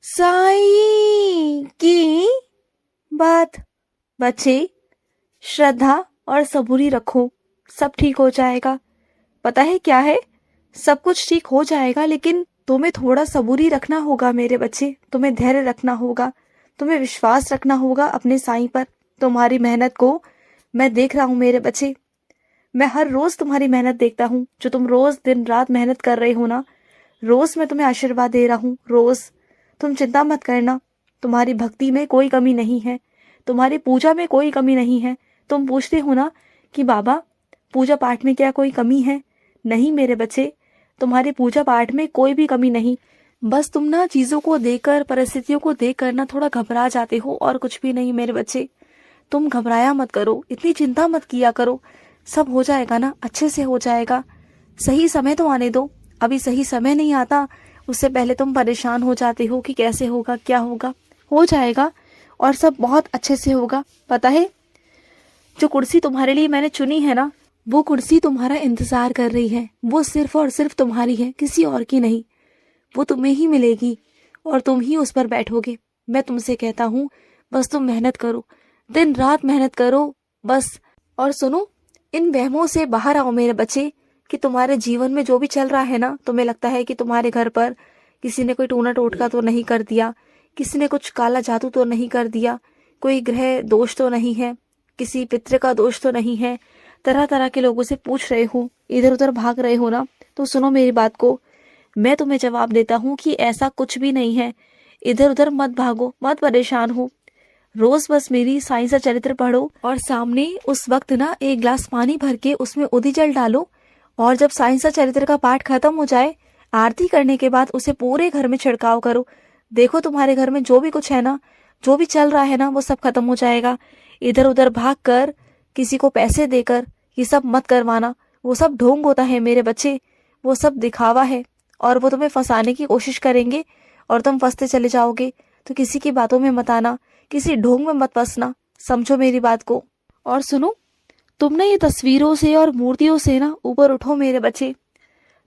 साईं की बात। बच्चे, श्रद्धा और सबूरी रखो, सब ठीक हो जाएगा। पता है क्या है, सब कुछ ठीक हो जाएगा, लेकिन तुम्हें थोड़ा सबूरी रखना होगा मेरे बच्चे। तुम्हें धैर्य रखना होगा, तुम्हें विश्वास रखना होगा अपने साईं पर। तुम्हारी मेहनत को मैं देख रहा हूँ मेरे बच्चे। मैं हर रोज तुम्हारी मेहनत देखता हूँ, जो तुम रोज दिन रात मेहनत कर रहे हो ना। रोज मैं तुम्हें आशीर्वाद दे रहा हूँ, रोज। तुम चिंता मत करना, तुम्हारी भक्ति में कोई कमी नहीं है, तुम्हारी पूजा में कोई कमी नहीं है। तुम पूछते हो ना कि बाबा पूजा पाठ में क्या कोई कमी है? नहीं मेरे बच्चे, तुम्हारी पूजा पाठ में कोई भी कमी नहीं। बस तुम ना चीजों को देखकर, परिस्थितियों को देखकर ना थोड़ा घबरा जाते हो, और कुछ भी नहीं मेरे बच्चे। तुम घबराया मत करो, इतनी चिंता मत किया करो। सब हो जाएगा ना, अच्छे से हो जाएगा। सही समय तो आने दो, अभी सही समय नहीं आता, उससे पहले तुम परेशान हो जाते हो कि कैसे होगा, क्या होगा। हो जाएगा और सब बहुत अच्छे से होगा। पता है, जो कुर्सी तुम्हारे लिए मैंने चुनी है ना, वो कुर्सी तुम्हारा इंतजार कर रही है। वो सिर्फ और सिर्फ तुम्हारी है, किसी और की नहीं। वो तुम्हें ही मिलेगी और तुम ही उस पर बैठोगे। मैं तुमसे कहता हूँ, बस तुम मेहनत करो, दिन रात मेहनत करो बस। और सुनो, इन वहमों से बाहर आओ मेरे बच्चे, कि तुम्हारे जीवन में जो भी चल रहा है ना, तुम्हें लगता है कि तुम्हारे घर पर किसी ने कोई टूना टोटका तो नहीं कर दिया, किसी ने कुछ काला जादू तो नहीं कर दिया, कोई ग्रह दोष तो नहीं है, किसी पितृ का दोष तो नहीं है। तरह तरह के लोगों से पूछ रहे हो, इधर उधर भाग रहे हो ना, तो सुनो मेरी बात को। मैं तुम्हें जवाब देता हूँ कि ऐसा कुछ भी नहीं है। इधर उधर मत भागो, मत परेशान हो। रोज बस मेरी साईं सा चरित्र पढ़ो, और सामने उस वक्त ना एक गिलास पानी भर के उसमें उदी जल डालो, और जब साईं सा चरित्र का पाठ खत्म हो जाए, आरती करने के बाद उसे पूरे घर में छिड़काव करो। देखो तुम्हारे घर में जो भी कुछ है ना, जो भी चल रहा है ना, वो सब खत्म हो जाएगा। इधर उधर भाग कर, किसी को पैसे देकर ये सब मत करवाना। वो सब ढोंग होता है मेरे बच्चे, वो सब दिखावा है, और वो तुम्हें फंसाने की कोशिश करेंगे और तुम फंसते चले जाओगे। तो किसी की बातों में मत आना, किसी ढोंग में मत फंसना, समझो मेरी बात को। और सुनो, तुम ना ये तस्वीरों से और मूर्तियों से ना ऊपर उठो मेरे बच्चे।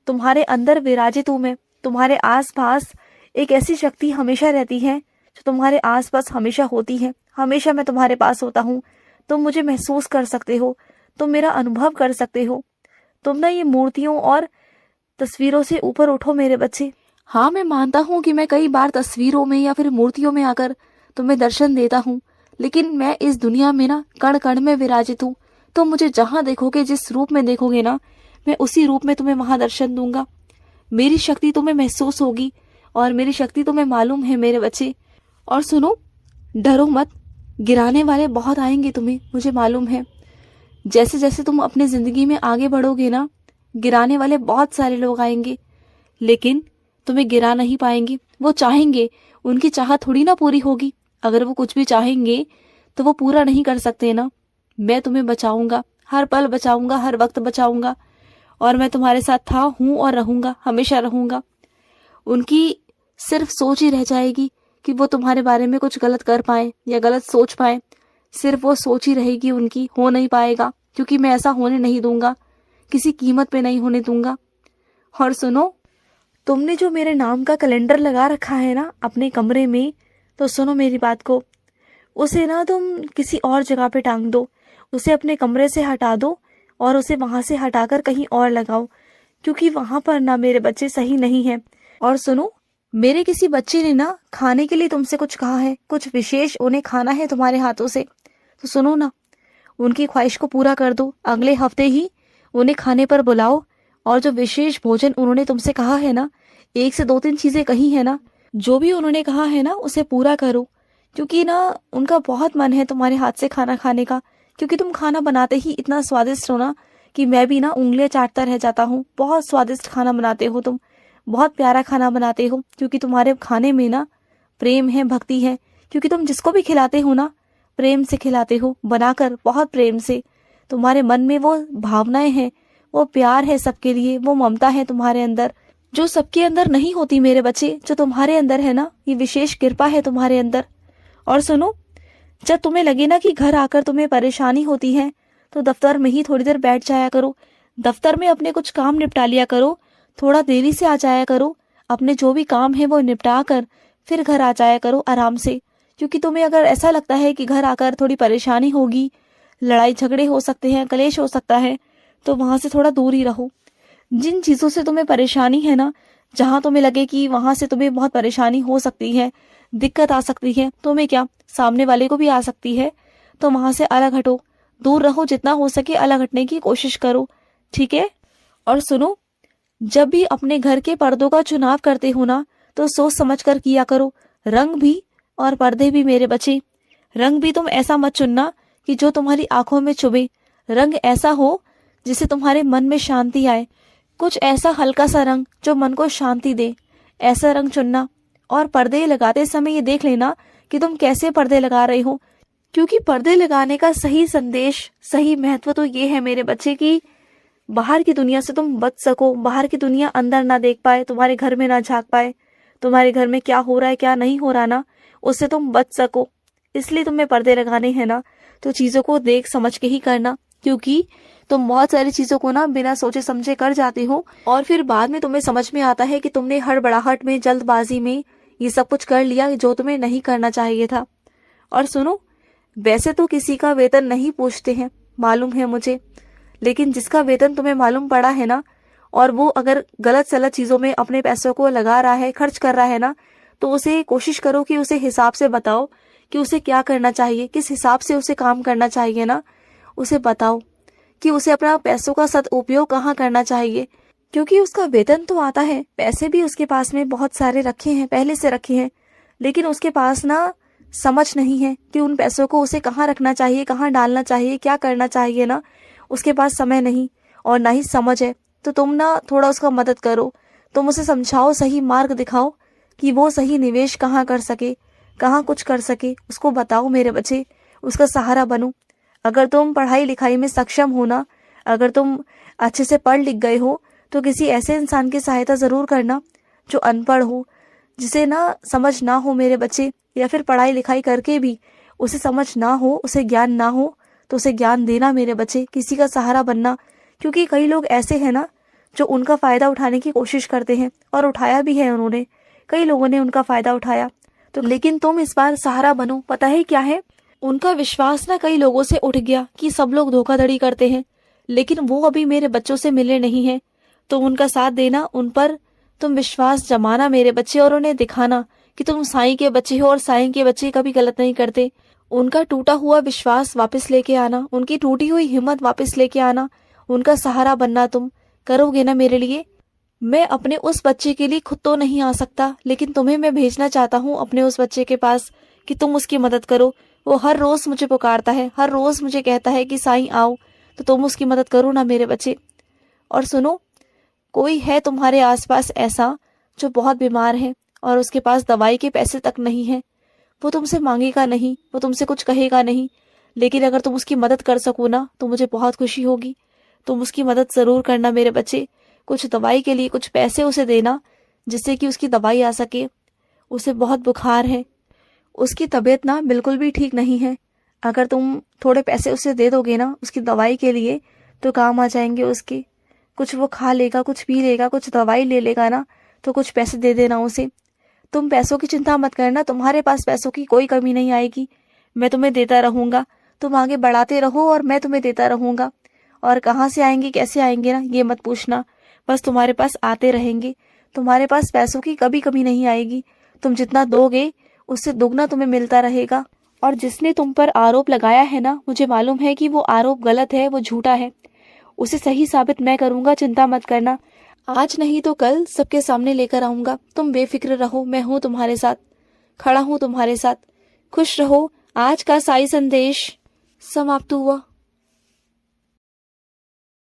तुम्हारे अंदर विराजित हूं मैं, तुम्हारे आसपास एक ऐसी शक्ति हमेशा रहती है, जो तुम्हारे आसपास हमेशा होती है। हमेशा मैं तुम्हारे पास होता हूँ, तुम मुझे महसूस कर सकते हो, तुम मेरा अनुभव कर सकते हो। तुम ना ये मूर्तियों और तस्वीरों से ऊपर उठो मेरे बच्चे। हाँ, मैं मानता हूँ कि मैं कई बार तस्वीरों में या फिर मूर्तियों में आकर तुम्हें दर्शन देता हूँ, लेकिन मैं इस दुनिया में ना कण कण में विराजित हूँ। तुम मुझे जहाँ देखोगे, जिस रूप में देखोगे ना, मैं उसी रूप में तुम्हें वहां दर्शन दूंगा। मेरी शक्ति तुम्हें महसूस होगी, और मेरी शक्ति तुम्हें मालूम है मेरे बच्चे। और सुनो, डरो मत, गिराने वाले बहुत आएंगे तुम्हें, मुझे मालूम है। जैसे जैसे तुम अपने जिंदगी में आगे बढ़ोगे ना, गिराने वाले बहुत सारे लोग आएंगे, लेकिन तुम्हें गिरा नहीं पाएंगे। वो चाहेंगे, उनकी चाह थोड़ी ना पूरी होगी। अगर वो कुछ भी चाहेंगे तो वो पूरा नहीं कर सकते ना। मैं तुम्हें बचाऊंगा, हर पल बचाऊंगा, हर वक्त बचाऊंगा, और मैं तुम्हारे साथ था, हूं और रहूंगा, हमेशा रहूंगा। उनकी सिर्फ सोच ही रह जाएगी कि वो तुम्हारे बारे में कुछ गलत कर पाए या गलत सोच पाए। सिर्फ वो सोच ही रहेगी उनकी, हो नहीं पाएगा, क्योंकि मैं ऐसा होने नहीं दूंगा, किसी कीमत पे नहीं होने दूंगा। और सुनो, तुमने जो मेरे नाम का कैलेंडर लगा रखा है ना अपने कमरे में, तो सुनो मेरी बात को, उसे ना तुम किसी और जगह पे टांग दो। उसे अपने कमरे से हटा दो और उसे वहां से हटाकर कहीं और लगाओ, क्योंकि वहां पर ना मेरे बच्चे सही नहीं है। और सुनो, मेरे किसी बच्चे ने ना खाने के लिए तुमसे कुछ कहा है, कुछ विशेष उन्हें खाना है तुम्हारे हाथों से। तो सुनो ना, उनकी ख्वाहिश को पूरा कर दो। अगले हफ्ते ही उन्हें खाने पर बुलाओ, और जो विशेष भोजन उन्होंने तुमसे कहा है ना, 1 से 2-3 चीजें कही है ना, जो भी उन्होंने कहा है ना, उसे पूरा करो। क्योंकि ना उनका बहुत मन है तुम्हारे हाथ से खाना खाने का, क्योंकि तुम खाना बनाते ही इतना स्वादिष्ट हो ना, कि मैं भी ना उंगलियां चाटता रह जाता हूँ। बहुत स्वादिष्ट खाना बनाते हो तुम, बहुत प्यारा खाना बनाते हो, क्योंकि तुम्हारे खाने में ना प्रेम है, भक्ति है। क्योंकि तुम जिसको भी खिलाते हो ना, प्रेम से खिलाते हो, बनाकर बहुत प्रेम से। तुम्हारे मन में वो भावनाएं हैं, वो प्यार है सबके लिए, वो ममता है तुम्हारे अंदर, जो सबके अंदर नहीं होती मेरे बच्चे, जो तुम्हारे अंदर है ना, ये विशेष कृपा है तुम्हारे अंदर। और सुनो, जब तुम्हें लगे ना कि घर आकर तुम्हें परेशानी होती है, तो दफ्तर में ही थोड़ी देर बैठ जाया करो। दफ्तर में अपने कुछ काम निपटा लिया करो, थोड़ा देरी से आ जाया करो। अपने जो भी काम है वो निपटा कर फिर घर आ जाया करो आराम से। क्योंकि तुम्हें अगर ऐसा लगता है कि घर आकर थोड़ी परेशानी होगी, लड़ाई झगड़े हो सकते हैं, कलेश हो सकता है, तो वहां से थोड़ा दूर ही रहो। जिन चीजों से तुम्हें परेशानी है ना, जहां तुम्हें लगे कि वहां से तुम्हें बहुत परेशानी हो सकती है, दिक्कत आ सकती है, तुम्हें क्या सामने वाले को भी आ सकती है, तो वहां से अलग हटो, दूर रहो, जितना हो सके अलग हटने की कोशिश करो, ठीक है। और सुनो, जब भी अपने घर के पर्दों का चुनाव करते हो ना, तो सोच समझ कर किया करो, रंग भी और पर्दे भी मेरे बच्चे। रंग भी तुम ऐसा मत चुनना कि जो तुम्हारी आंखों में चुभे, रंग ऐसा हो जिससे तुम्हारे मन में शांति आए, कुछ ऐसा हल्का सा रंग जो मन को शांति दे, ऐसा रंग चुनना। और पर्दे लगाते समय ये देख लेना कि तुम कैसे पर्दे लगा रहे हो, क्योंकि पर्दे लगाने का सही संदेश, सही महत्व तो ये है मेरे बच्चे कि बाहर की दुनिया से तुम बच सको, बाहर की दुनिया अंदर ना देख पाए, तुम्हारे घर में ना झांक पाए, तुम्हारे घर में क्या हो रहा है क्या नहीं हो रहा ना, उससे तुम बच सको। इसलिए तुम्हें पर्दे लगाने हैं ना, तो चीजों को देख समझ के ही करना, क्योंकि तुम बहुत सारी चीजों को ना बिना सोचे समझे कर जाते हो, और फिर बाद में तुम्हें समझ में आता है कि तुमने हड़बड़ाहट में, जल्दबाजी में ये सब कुछ कर लिया जो तुम्हें नहीं करना चाहिए था। और सुनो, वैसे तो किसी का वेतन नहीं पूछते हैं, मालूम है मुझे, लेकिन जिसका वेतन तुम्हें मालूम पड़ा है ना, और वो अगर गलत सलत चीजों में अपने पैसों को लगा रहा है, खर्च कर रहा है ना, तो उसे कोशिश करो कि उसे हिसाब से बताओ कि उसे क्या करना चाहिए, किस हिसाब से उसे काम करना चाहिए ना, उसे बताओ कि उसे अपना पैसों का सदुपयोग कहाँ करना चाहिए। क्योंकि उसका वेतन तो आता है, पैसे भी उसके पास में बहुत सारे रखे हैं, पहले से रखे हैं, लेकिन उसके पास ना समझ नहीं है कि उन पैसों को उसे कहाँ रखना चाहिए, कहाँ डालना चाहिए, क्या करना चाहिए ना, उसके पास समय नहीं और ना ही समझ है। तो तुम ना थोड़ा उसका मदद करो, तुम उसे समझाओ, सही मार्ग दिखाओ कि वो सही निवेश कहाँ कर सके, कहाँ कुछ कर सके, उसको बताओ मेरे बच्चे, उसका सहारा बनो। अगर तुम पढ़ाई लिखाई में सक्षम हो ना, अगर तुम अच्छे से पढ़ लिख गए हो, तो किसी ऐसे इंसान की सहायता जरूर करना जो अनपढ़ हो, जिसे ना समझ ना हो मेरे बच्चे, या फिर पढ़ाई लिखाई करके भी उसे समझ ना हो, उसे ज्ञान ना हो, तो उसे ज्ञान देना मेरे बच्चे, किसी का सहारा बनना। क्योंकि कई लोग ऐसे हैं ना जो उनका फायदा उठाने की कोशिश करते हैं, और उठाया भी है उन्होंने, कई लोगों ने उनका फायदा उठाया। तो लेकिन तुम इस बार सहारा बनो। पता है क्या है, उनका विश्वास ना कई लोगों से उठ गया कि सब लोग धोखाधड़ी करते हैं, लेकिन वो अभी मेरे बच्चों से मिले नहीं हैं। तो उनका साथ देना, उन पर तुम विश्वास जमाना मेरे बच्चे, और उन्हें दिखाना कि तुम साईं के बच्चे हो, और साईं के बच्चे कभी गलत नहीं करते। उनका टूटा हुआ विश्वास वापस लेके आना, उनकी टूटी हुई हिम्मत वापस लेके आना, उनका सहारा बनना। तुम करोगे ना मेरे लिए? मैं अपने उस बच्चे के लिए खुद तो नहीं आ सकता, लेकिन तुम्हें मैं भेजना चाहता हूँ अपने उस बच्चे के पास कि तुम उसकी मदद करो। वो हर रोज मुझे पुकारता है, हर रोज मुझे कहता है कि साईं आओ, तो तुम उसकी मदद करो ना मेरे बच्चे। और सुनो, कोई है तुम्हारे आसपास ऐसा जो बहुत बीमार है और उसके पास दवाई के पैसे तक नहीं है, वो तुमसे मांगेगा नहीं, वो तुमसे कुछ कहेगा नहीं, लेकिन अगर तुम उसकी मदद कर सको ना, तो मुझे बहुत खुशी होगी। तुम उसकी मदद जरूर करना मेरे बच्चे, कुछ दवाई के लिए कुछ पैसे उसे देना, जिससे कि उसकी दवाई आ सके। उसे बहुत बुखार है, उसकी तबीयत ना बिल्कुल भी ठीक नहीं है। अगर तुम थोड़े पैसे उसे दे दोगे ना उसकी दवाई के लिए, तो काम आ जाएंगे उसके। कुछ वो खा लेगा, कुछ पी लेगा, कुछ दवाई ले लेगा ना, तो कुछ पैसे दे देना उसे। तुम पैसों की चिंता मत करना, तुम्हारे पास पैसों की कोई कमी नहीं आएगी, मैं तुम्हें देता रहूंगा। तुम आगे बढ़ाते रहो और मैं तुम्हें देता रहूंगा। और कहाँ से आएंगे, कैसे आएंगे ना, ये मत पूछना, बस तुम्हारे पास आते रहेंगे। तुम्हारे पास पैसों की कभी कमी नहीं आएगी, तुम जितना दोगे उससे दुगना तुम्हें मिलता रहेगा। और जिसने तुम पर आरोप लगाया है ना, मुझे मालूम है कि वो आरोप गलत है, वो झूठा है, उसे सही साबित मैं करूंगा, चिंता मत करना। आज नहीं तो कल सबके सामने लेकर आऊंगा। तुम बेफिक्र रहो, मैं हूँ तुम्हारे साथ, खड़ा हूँ तुम्हारे साथ। खुश रहो। आज का साई संदेश समाप्त हुआ।